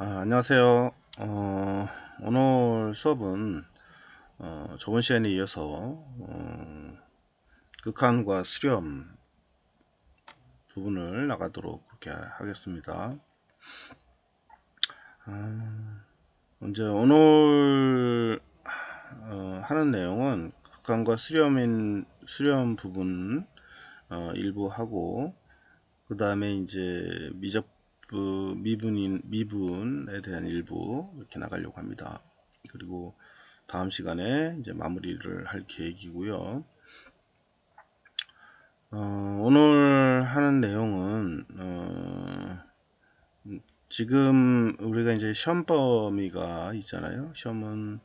안녕하세요. 오늘 수업은 저번 시간에 이어서 극한과 수렴 부분을 나가도록 그렇게 하겠습니다. 이제 오늘 하는 내용은 극한과 수렴 부분 일부 하고, 그 다음에 이제 미분에 대한 일부 이렇게 나가려고 합니다. 그리고 다음 시간에 이제 마무리를 할 계획이고요. 오늘 하는 내용은 지금 우리가 이제 시험 범위가 있잖아요. 시험은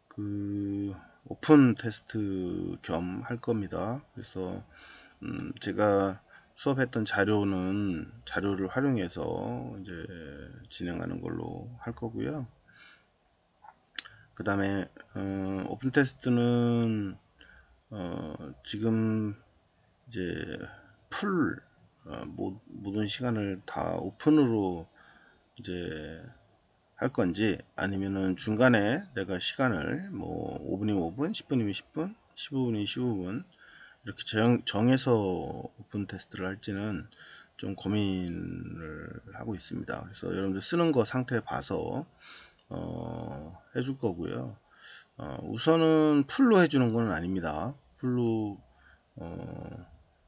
그 오픈 테스트 겸 할 겁니다. 그래서 제가 수업했던 자료를 활용해서 이제 진행하는 걸로 할 거고요. 그 다음에 오픈 테스트는 지금 이제 풀 모든 시간을 다 오픈으로 이제 할 건지, 아니면은 중간에 내가 시간을 뭐 5분이면 5분, 10분이면 10분, 15분이면 15분 이렇게 정해서 오픈 테스트를 할지는 좀 고민을 하고 있습니다. 그래서 여러분들 쓰는 거 상태 봐서 해줄 거고요. 우선은 풀로 해주는 건 아닙니다. 풀로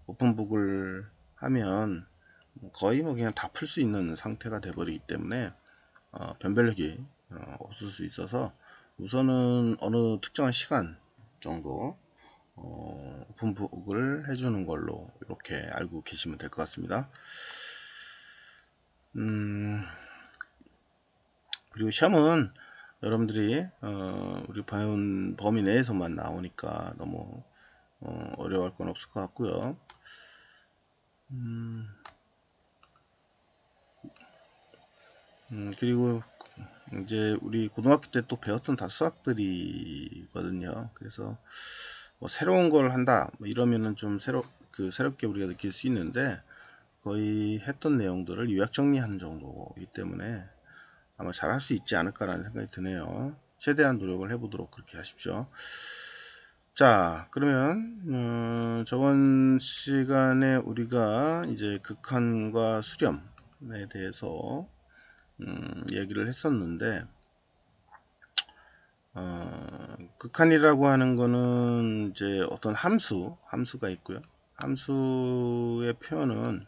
오픈북을 하면 거의 뭐 그냥 다 풀 수 있는 상태가 돼버리기 때문에 변별력이 없을 수 있어서, 우선은 어느 특정한 시간 정도 오픈북을 해주는 걸로 이렇게 알고 계시면 될 것 같습니다. 그리고 시험은 여러분들이 우리 배운 범위 내에서만 나오니까 너무 어려워할 건 없을 것 같고요. 그리고 이제 우리 고등학교 때 또 배웠던 다 수학들이거든요. 그래서 뭐 새로운 걸 한다 뭐 이러면은 좀 새롭게 우리가 느낄 수 있는데, 거의 했던 내용들을 요약 정리하는 정도이기 때문에 아마 잘할 수 있지 않을까라는 생각이 드네요. 최대한 노력을 해보도록 그렇게 하십시오. 자, 그러면 저번 시간에 우리가 이제 극한과 수렴에 대해서 얘기를 했었는데, 극한이라고 하는 거는 이제 어떤 함수가 있고요. 함수의 표현은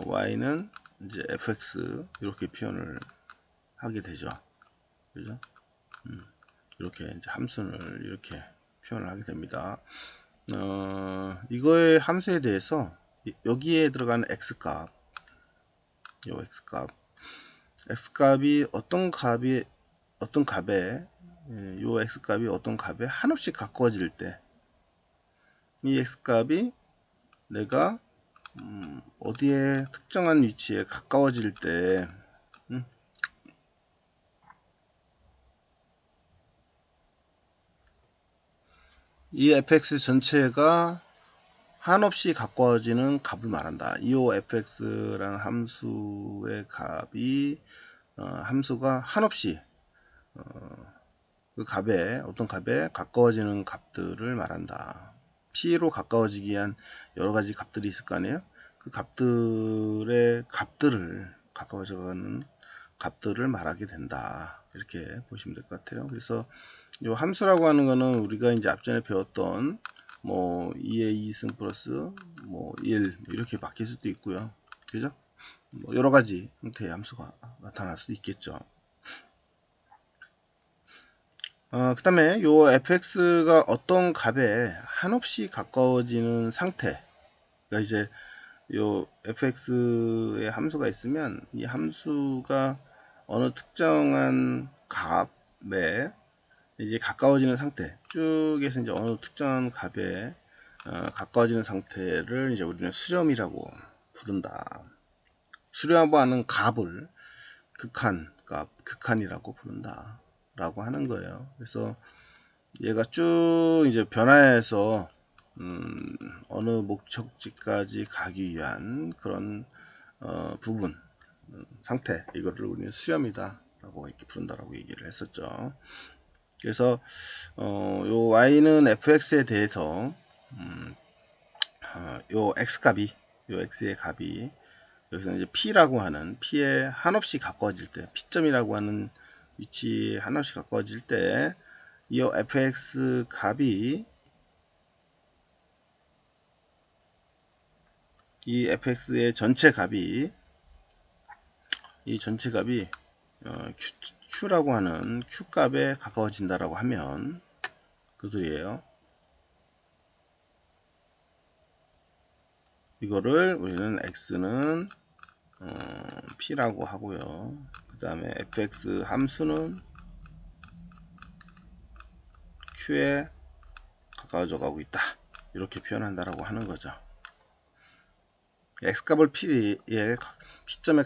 y는 이제 fx 이렇게 표현을 하게 되죠. 그죠? 이렇게 이제 함수를 이렇게 표현을 하게 됩니다. 이거의 함수에 대해서 여기에 들어가는 x값, 요 x값이 어떤 값에 요 x값이 어떤 값에 한없이 가까워질 때, 이 x값이 내가 어디에 특정한 위치에 가까워질 때, 이 fx 전체가 한없이 가까워지는 값을 말한다. 이 fx라는 함수의 값이 함수가 한없이 그 값에 어떤 값에 가까워지는 값들을 말한다. p로 가까워지기 위한 여러 가지 값들이 있을 거 아니에요. 그 값들을 가까워져가는 값들을 말하게 된다. 이렇게 보시면 될 것 같아요. 그래서 이 함수라고 하는 거는 우리가 이제 앞전에 배웠던 뭐 2의 2승 플러스 뭐 1 이렇게 바뀔 수도 있고요. 그죠? 뭐 여러 가지 형태의 함수가 나타날 수 있겠죠. 그 다음에 요 fx가 어떤 값에 한없이 가까워지는 상태, 그러니까 이제 요 fx의 함수가 있으면 이 함수가 어느 특정한 값에 이제 가까워지는 상태, 쭉에서 이제 어느 특정한 값에 가까워지는 상태를 이제 우리는 수렴이라고 부른다. 수렴하는 값을 극한이라고 부른다 라고 하는 거예요. 그래서 얘가 쭉 이제 변화해서 어느 목적지까지 가기 위한 그런 부분 상태, 이거를 우리는 수렴이다 라고 이렇게 부른다라고 얘기를 했었죠. 그래서 요 y는 fx에 대해서 요 x값이, 요 x의 값이 여기서 이제 p라고 하는, p에 한없이 가까워질 때, p점이라고 하는 위치에 한없이 가까워질 때 이 fx 값이, 이 fx의 전체 값이, 이 전체 값이 q라고 하는 q값에 가까워진다라고 하면 그 소리예요. 이거를 우리는 x는 p라고 하고요. 그 다음에 fx 함수는 q에 가까워져 가고 있다, 이렇게 표현한다라고 하는 거죠. x값을 p에, p점에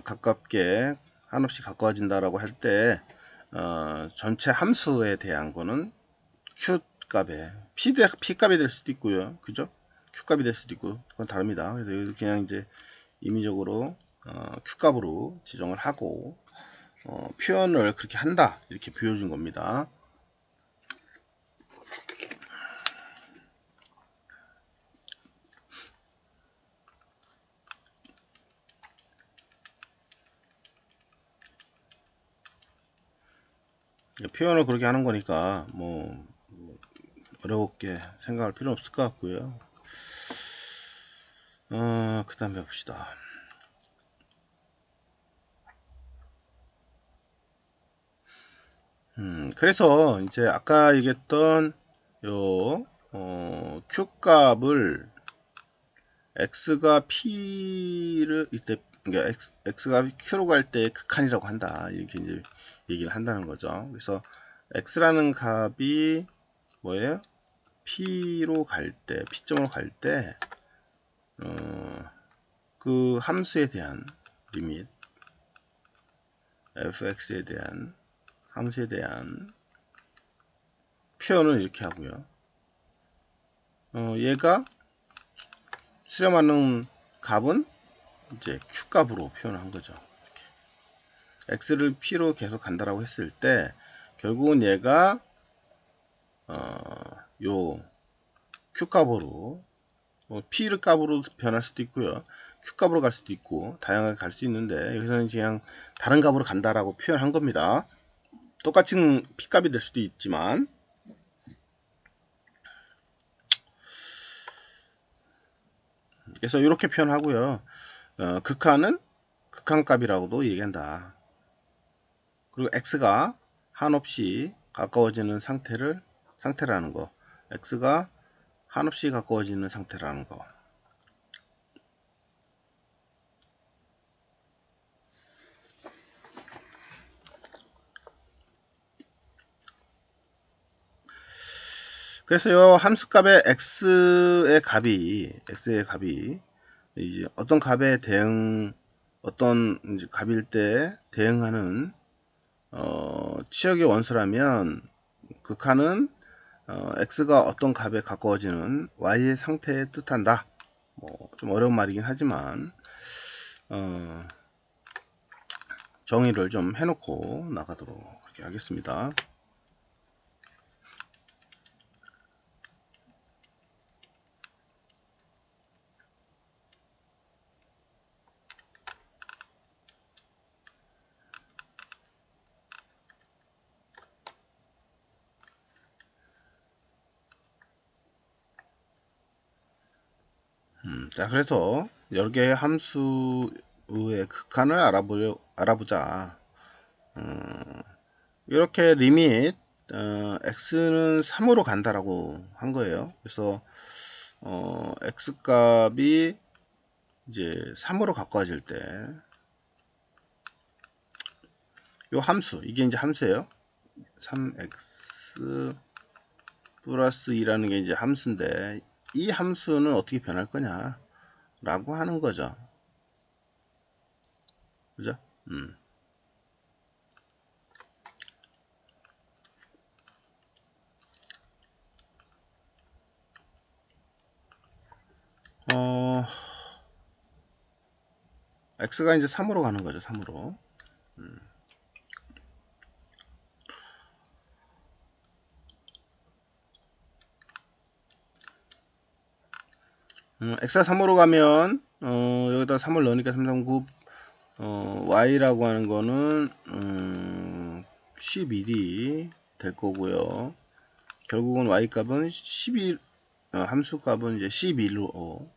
가깝게 한없이 가까워진다라고 할 때 전체 함수에 대한 거는 q값에 p값이 될 수도 있고요, 그죠? q값이 될 수도 있고, 그건 다릅니다. 그래서 그냥 이제 임의적으로 q값으로 지정을 하고 표현을 그렇게 한다, 이렇게 보여준 겁니다. 표현을 그렇게 하는 거니까 뭐 어렵게 생각할 필요는 없을 것 같고요. 그 다음에 봅시다. 그래서 이제 아까 얘기했던 요 q 값을 x가 p를 이때, 그러니까 x가 q로 갈 때 극한이라고 한다, 이렇게 이제 얘기를 한다는 거죠. 그래서 x라는 값이 뭐예요? p로 갈 때, p점으로 갈 때 그 함수에 대한 리밋, fx에 대한 함수에 대한 표현을 이렇게 하고요. 얘가 수렴하는 값은 이제 q 값으로 표현한 거죠. 이렇게. x를 p로 계속 간다라고 했을 때 결국은 얘가 요 q 값으로 p를 값으로 변할 수도 있고요, q 값으로 갈 수도 있고, 다양하게 갈 수 있는데 여기서는 그냥 다른 값으로 간다라고 표현한 겁니다. 똑같은 p 값이 될 수도 있지만, 그래서 이렇게 표현하고요. 극한은 극한값이라고도 얘기한다. 그리고 x가 한없이 가까워지는 상태라는 거, x가 한없이 가까워지는 상태라는 거. 그래서 요 함수값의 x의 값이 이제 어떤 값에 어떤 이제 값일 때 대응하는 치역의 원소라면 극한은 x가 어떤 값에 가까워지는 y의 상태에 뜻한다. 좀 어려운 말이긴 하지만 정의를 좀 해놓고 나가도록 그렇게 하겠습니다. 자, 그래서 여러 개의 함수의 극한을 알아보자. 이렇게 리밋 x는 3으로 간다라고 한 거예요. 그래서 x 값이 이제 3으로 가까워질 때 요 함수, 이게 이제 함수예요. 3x 플러스 2라는 게 이제 함수인데, 이 함수는 어떻게 변할 거냐 라고 하는 거죠. 그죠? 어, x가 이제 3으로 가는 거죠. 3으로. x가 3으로 가면 여기다 3을 넣으니까 3, 3, 9 y라고 하는 거는 11이 될 거고요. 결국은 y 값은 11 함수 값은 이제 11로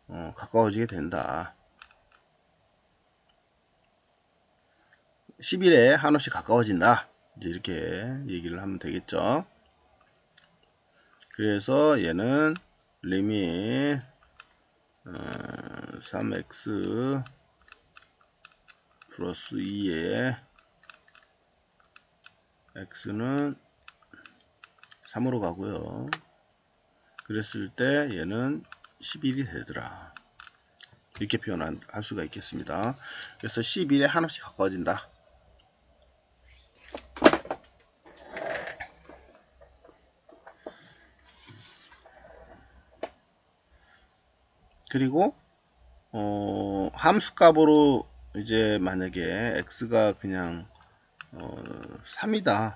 가까워지게 된다. 11에 한없이 가까워진다. 이제 이렇게 얘기를 하면 되겠죠. 그래서 얘는 리밋 3x 플러스 2에 x는 3으로 가고요. 그랬을 때 얘는 11이 되더라. 이렇게 표현할 수가 있겠습니다. 그래서 11에 한없이 가까워진다. 그리고 함수값으로 이제 만약에 x가 그냥 3이다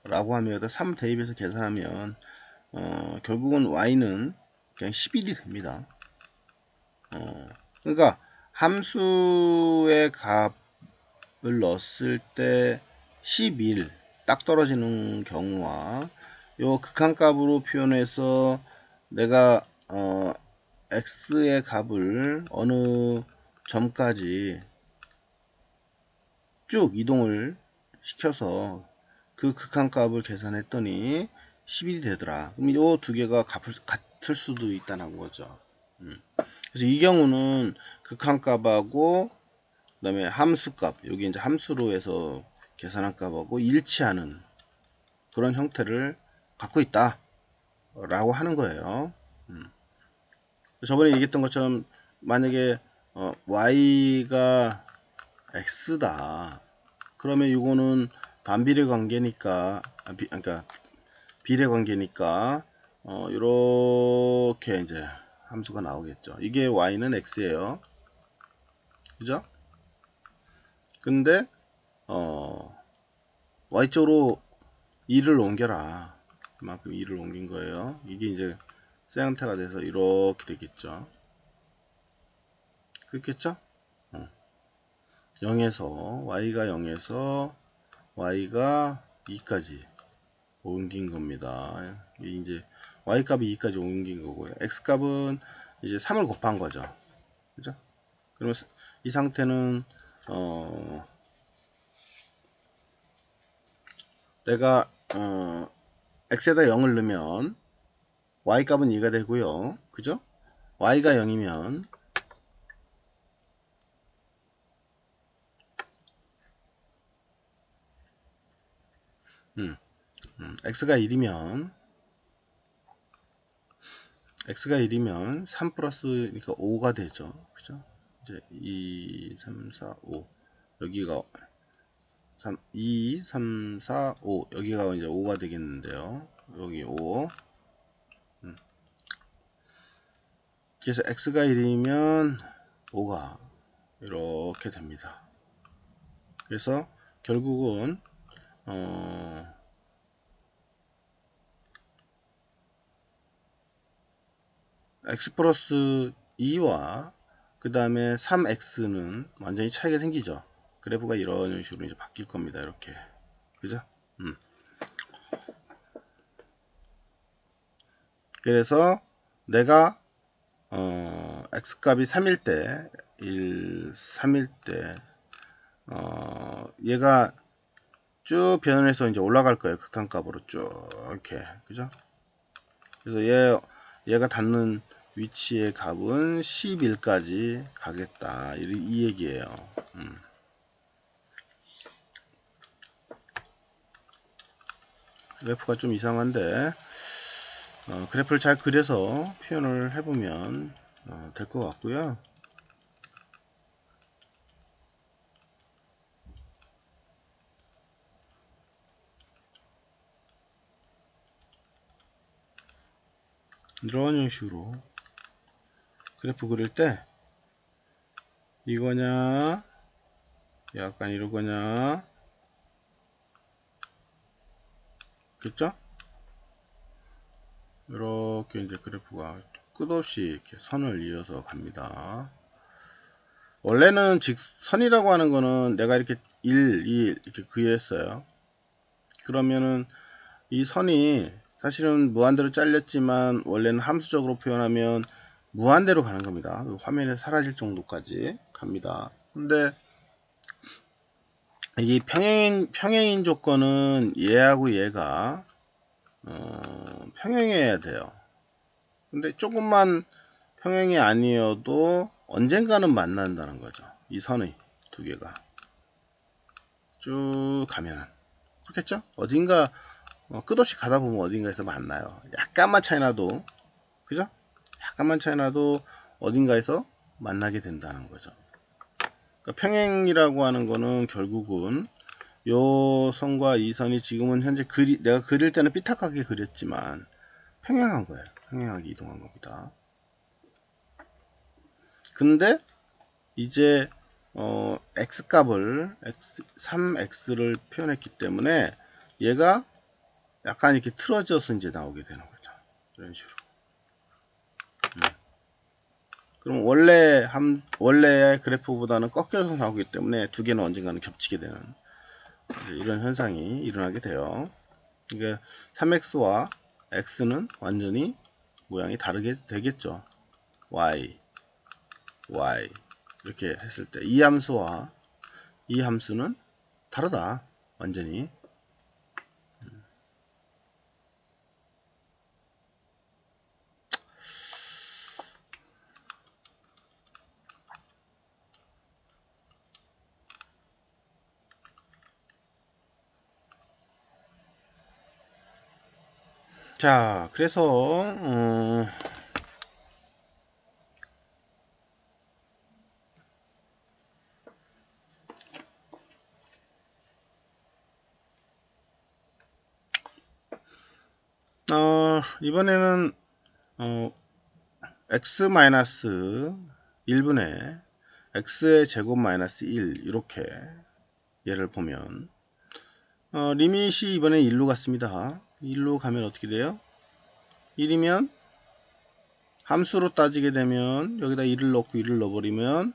라고 하면 여기다 3 대입해서 계산하면 결국은 y는 그냥 11이 됩니다. 그러니까 함수의 값을 넣었을 때 11 딱 떨어지는 경우와 요 극한값으로 표현해서 내가 x의 값을 어느 점까지 쭉 이동을 시켜서 그 극한값을 계산했더니 11이 되더라. 그럼 이 두 개가 같을 수도 있다는 거죠. 그래서 이 경우는 극한값하고 그 다음에 함수값, 여기 이제 함수로 해서 계산한 값하고 일치하는 그런 형태를 갖고 있다 라고 하는 거예요. 저번에 얘기했던 것처럼 만약에 y가 x다 그러면 이거는 반비례 관계니까 그러니까 비례 관계니까 이렇게 이제 함수가 나오겠죠. 이게 y는 x예요. 그죠? 근데 y쪽으로 2를 옮겨라. 그만큼 2를 옮긴 거예요. 이게 이제 새 형태가 돼서 이렇게 되겠죠. 그렇겠죠? 0에서 y가 0에서 y가 2까지 옮긴 겁니다. 이제 y 값이 2까지 옮긴 거고요. x 값은 이제 3을 곱한 거죠. 그죠? 그러면 이 상태는 내가 x에다 0을 넣으면 y 값은 2가 되고요. 그죠? y가 0이면 x가 1이면 3 플러스니까 5가 되죠. 그죠? 이제 2, 3, 4, 5 여기가 3, 2, 3, 4, 5 여기가 이제 5가 되겠는데요. 여기 5 그래서 x가 1이면 5가 이렇게 됩니다. 그래서 결국은 x 플러스 2와 그 다음에 3x는 완전히 차이가 생기죠. 그래프가 이런 식으로 이제 바뀔 겁니다. 이렇게. 그죠? 그래서 내가 x 값이 3일 때 3일 때 얘가 쭉 변해서 이제 올라갈 거예요. 극한값으로 쭉 이렇게. 그죠? 그래서 얘가 닿는 위치의 값은 11까지 가겠다. 이 얘기예요. 그래프가 좀 이상한데 그래프를 잘 그려서 표현을 해보면 될 것 같고요. 이런 식으로 그래프 그릴 때 이거냐 약간 이러거냐, 그쵸? 이렇게 이제 그래프가 끝없이 이렇게 선을 이어서 갑니다. 원래는 직선이라고 하는 거는 내가 이렇게 1, 2 이렇게 그렸어요. 그러면은 이 선이 사실은 무한대로 잘렸지만 원래는 함수적으로 표현하면 무한대로 가는 겁니다. 화면에 사라질 정도까지 갑니다. 근데 이 평행인 조건은 얘하고 얘가 평행해야 돼요. 근데 조금만 평행이 아니어도 언젠가는 만난다는 거죠. 이 선의 두 개가 쭉 가면은 그렇겠죠? 어딘가 끝없이 가다 보면 어딘가에서 만나요. 약간만 차이 나도, 그죠? 약간만 차이 나도 어딘가에서 만나게 된다는 거죠. 그러니까 평행이라고 하는 거는 결국은 요 선과 이 선이 지금은 현재 내가 그릴 때는 삐딱하게 그렸지만 평행한 거예요. 평행하게 이동한 겁니다. 근데 이제 x값을 3x를 표현했기 때문에 얘가 약간 이렇게 틀어져서 이제 나오게 되는 거죠. 이런 식으로. 그럼 원래의 그래프보다는 꺾여서 나오기 때문에 두 개는 언젠가는 겹치게 되는 이런 현상이 일어나게 돼요. 그러니까 3x와 x는 완전히 모양이 다르게 되겠죠. y 이렇게 했을 때 이 함수와 이 함수는 다르다. 완전히. 자, 그래서 이번에는 x 1분의 x의 제곱 마이너스 1 이렇게 얘를 보면 리밋이 이번에 1로 갔습니다. 1로 가면 어떻게 돼요? 1이면 함수로 따지게 되면 여기다 1을 넣고 1을 넣어버리면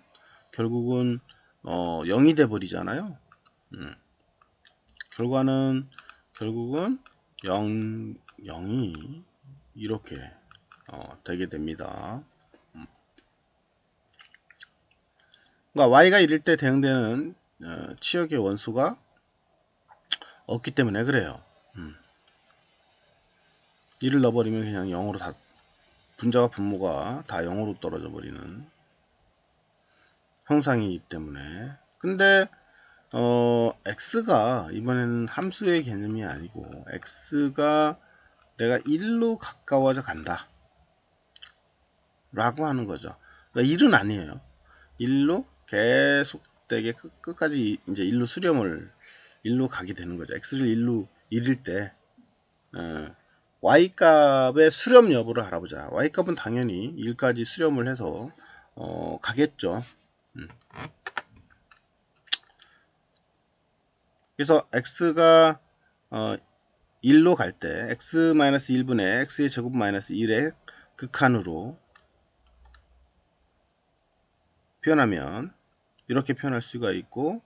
결국은 0이 돼 버리잖아요. 결국은 0이 이렇게 되게 됩니다. 그러니까 y가 1일 때 대응되는 치역의 원수가 없기 때문에 그래요. 1을 넣어버리면 그냥 0으로 다 분자와 분모가 다 0으로 떨어져 버리는 형상이기 때문에. 근데 x가 이번에는 함수의 개념이 아니고 x가 내가 1로 가까워져 간다 라고 하는 거죠. 그러니까 1은 아니에요. 1로 계속되게 끝까지 이제 1로 수렴을 1로 가게 되는 거죠. x를 1일 때 y 값의 수렴 여부를 알아보자. y 값은 당연히 1까지 수렴을 해서 가겠죠. 그래서 x가 1로 갈 때 x-1분의 x의 제곱 마이너스 1의 극한으로 표현하면 이렇게 표현할 수가 있고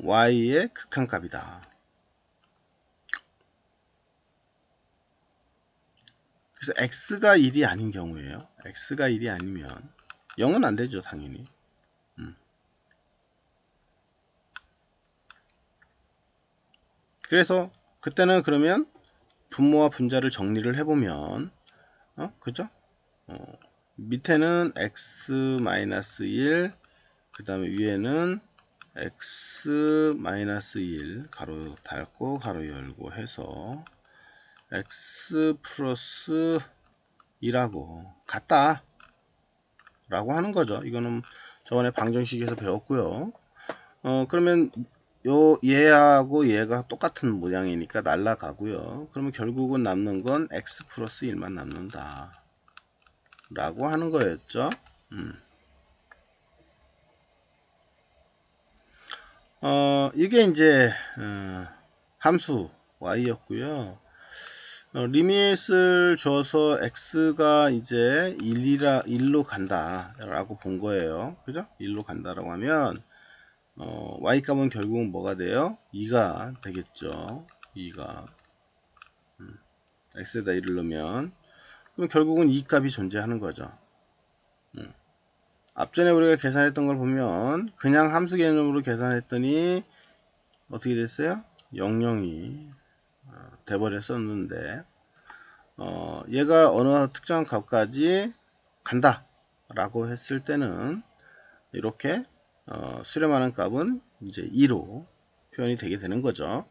y의 극한값이다. 그래서 x가 1이 아닌 경우에요. x가 1이 아니면 0은 안 되죠, 당연히. 그래서 그때는 그러면 분모와 분자를 정리를 해보면 그죠? 밑에는 x-1 그 다음에 위에는 x-1 가로 닫고 가로 열고 해서 x 플러스 2라고 같다 라고 하는 거죠. 이거는 저번에 방정식에서 배웠고요. 그러면 얘하고 얘가 똑같은 모양이니까 날라가고요. 그러면 결국은 남는 건 x 플러스 1만 남는다 라고 하는 거였죠. 이게 이제 함수 y였고요. 리밋을 줘서 x가 이제 1로 간다 라고 본 거예요. 그죠? 1로 간다라고 하면 y 값은 결국은 뭐가 돼요? 2가 되겠죠. 2가 x에다 1을 넣으면, 그럼 결국은 2 값이 존재하는 거죠. 앞전에 우리가 계산했던 걸 보면 그냥 함수 개념으로 계산했더니 어떻게 됐어요? 00이 돼버렸었는데, 얘가 어느 특정한 값까지 간다 라고 했을 때는 이렇게 수렴하는 값은 이제 2로 표현이 되게 되는 거죠.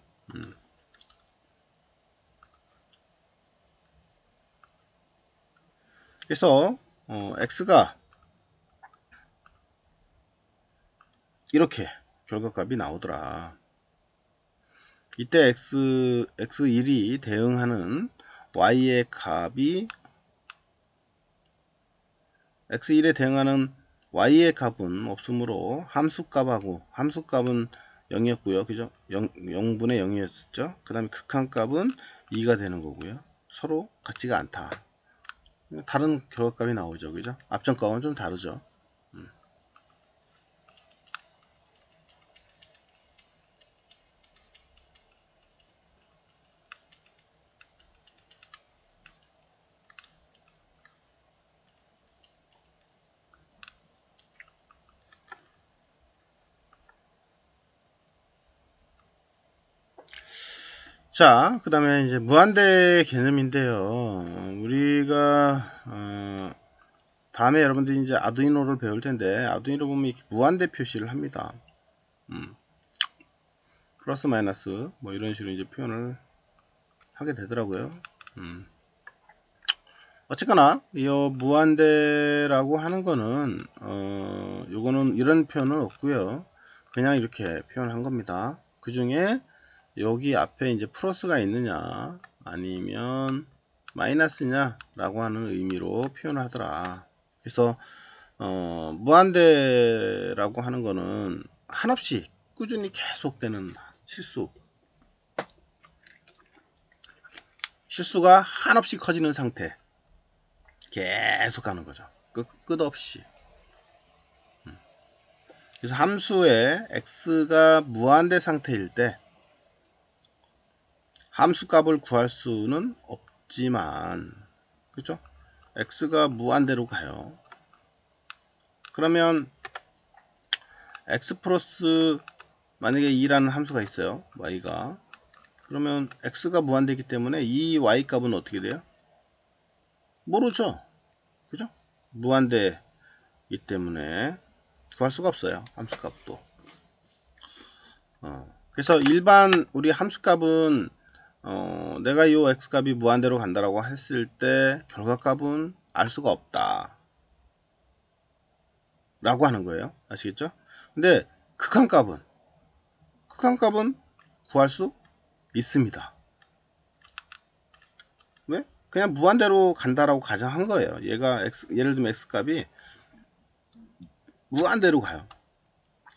그래서 x가 이렇게 결과값이 나오더라. 이때 x1이 대응하는 y의 값이, x1에 대응하는 y의 값은 없으므로 함수값하고, 함수값은 0이었고요. 그죠? 0분의 0이었죠. 그 다음에 극한값은 2가 되는 거고요. 서로 같지가 않다. 다른 결과값이 나오죠. 그죠? 앞전 값은 좀 다르죠. 자, 그 다음에 이제 무한대 개념인데요. 우리가 다음에 여러분들이 이제 아두이노를 배울 텐데, 아두이노 보면 이렇게 무한대 표시를 합니다. 플러스 마이너스 뭐 이런 식으로 이제 표현을 하게 되더라고요. 어쨌거나 이 무한대라고 하는 거는 요거는 이런 표현은 없고요. 그냥 이렇게 표현한 겁니다. 그 중에 여기 앞에 이제 플러스가 있느냐 아니면 마이너스냐 라고 하는 의미로 표현하더라. 그래서 무한대라고 하는 거는 한없이 꾸준히 계속되는 실수가 한없이 커지는 상태, 계속 가는 거죠. 끝없이. 그래서 함수의 x가 무한대 상태일 때 함수 값을 구할 수는 없지만, 그렇죠? x가 무한대로 가요. 그러면 x 플러스 만약에 2라는 함수가 있어요. y가. 그러면 x가 무한대이기 때문에 이 y 값은 어떻게 돼요? 모르죠. 그죠? 무한대이기 때문에 구할 수가 없어요. 함수 값도. 그래서 일반 우리 함수 값은 내가 이 x 값이 무한대로 간다라고 했을 때 결과값은 알 수가 없다 라고 하는 거예요. 아시겠죠? 근데 극한값은 구할 수 있습니다. 왜? 그냥 무한대로 간다라고 가정한 거예요. 얘가 예를 들면 x 값이 무한대로 가요.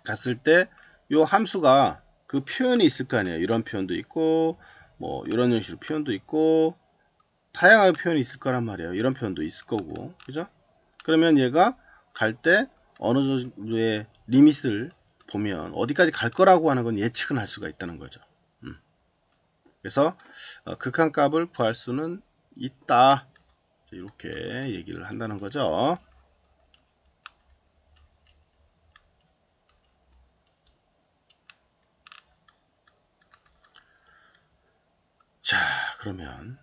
갔을 때 요 함수가 그 표현이 있을 거 아니에요. 이런 표현도 있고 뭐 이런 형식으로 표현도 있고 다양하게 표현이 있을 거란 말이에요. 이런 표현도 있을 거고, 그죠? 그러면 얘가 갈 때 어느 정도의 리밋을 보면 어디까지 갈 거라고 하는 건 예측은 할 수가 있다는 거죠. 그래서 극한값을 구할 수는 있다, 이렇게 얘기를 한다는 거죠. 자, 그러면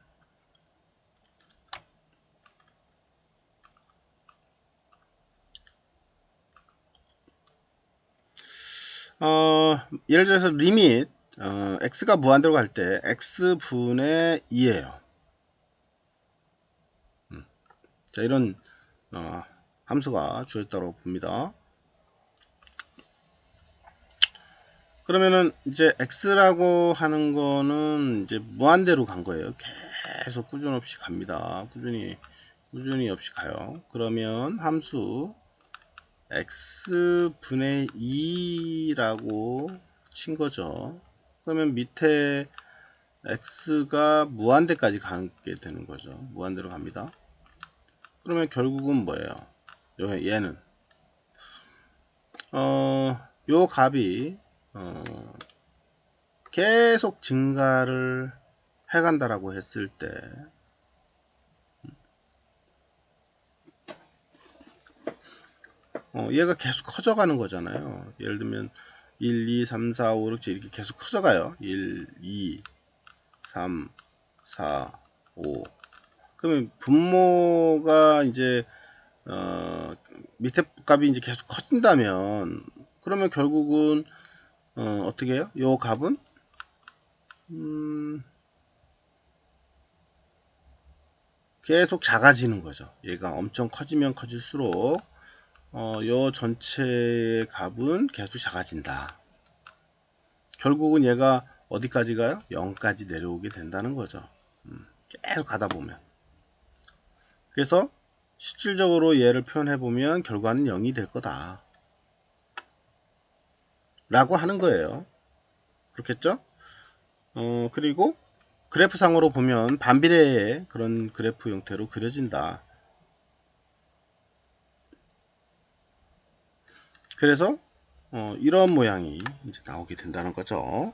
예를 들어서 리밋 x가 무한대로 갈 때 x분의 2예요. 자, 이런 함수가 주어졌다고 봅니다. 그러면은 이제 x라고 하는 거는 이제 무한대로 간 거예요. 계속 꾸준 없이 갑니다. 꾸준히 없이 가요. 그러면 함수 x분의 2라고 친 거죠. 그러면 밑에 x가 무한대까지 가게 되는 거죠. 무한대로 갑니다. 그러면 결국은 뭐예요? 얘는 요 값이 계속 증가를 해간다라고 했을 때 얘가 계속 커져가는 거잖아요. 예를 들면 1, 2, 3, 4, 5, 6, 7 이렇게 계속 커져가요. 1, 2, 3, 4, 5. 그러면 분모가 이제 밑에 값이 이제 계속 커진다면 그러면 결국은 어떻게 해요? 요 값은 계속 작아지는 거죠. 얘가 엄청 커지면 커질수록 요 전체의 값은 계속 작아진다. 결국은 얘가 어디까지 가요? 0까지 내려오게 된다는 거죠. 계속 가다 보면. 그래서 실질적으로 얘를 표현해 보면 결과는 0이 될 거다 라고 하는 거예요. 그렇겠죠? 그리고 그래프상으로 보면 반비례의 그런 그래프 형태로 그려진다. 그래서 이런 모양이 이제 나오게 된다는 거죠.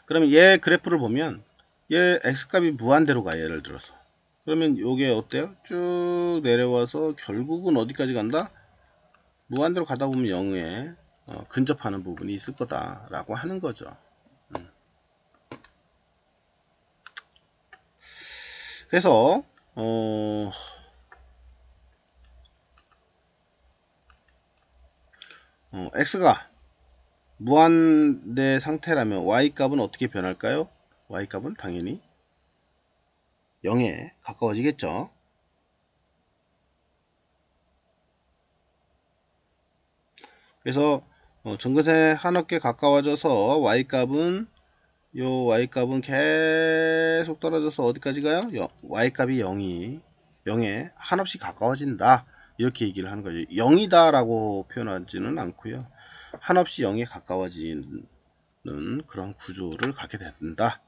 그러면 얘 그래프를 보면 얘 x값이 무한대로 가. 예를 들어서 그러면 요게 어때요? 쭉 내려와서 결국은 어디까지 간다? 무한대로 가다 보면 0에 근접하는 부분이 있을 거다 라고 하는 거죠. 그래서 x가 무한대 상태라면 y값은 어떻게 변할까요? y값은 당연히 0에 가까워지겠죠. 그래서 정근에 한없게 가까워져서 y값은 요 y값은 계속 떨어져서 어디까지 가요? y값이 0에 한없이 가까워진다. 이렇게 얘기를 하는 거죠. 0이다 라고 표현하지는 않고요. 한없이 0에 가까워지는 그런 구조를 갖게 된다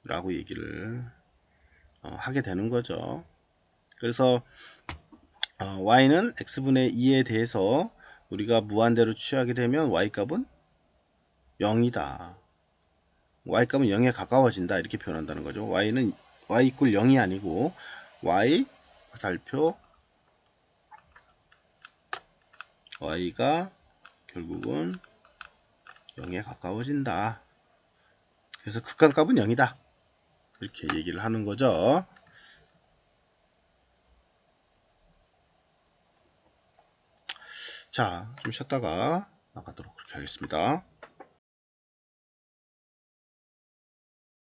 라고 얘기를 하게 되는 거죠. 그래서 y는 x분의 2에 대해서 우리가 무한대로 취하게 되면 y값은 0이다. y값은 0에 가까워진다 이렇게 표현한다는 거죠. y는 y 이퀄 0이 아니고 y 살표 y가 결국은 0에 가까워진다. 그래서 극한값은 0이다. 이렇게 얘기를 하는 거죠. 자, 좀 쉬었다가 나가도록 그렇게 하겠습니다.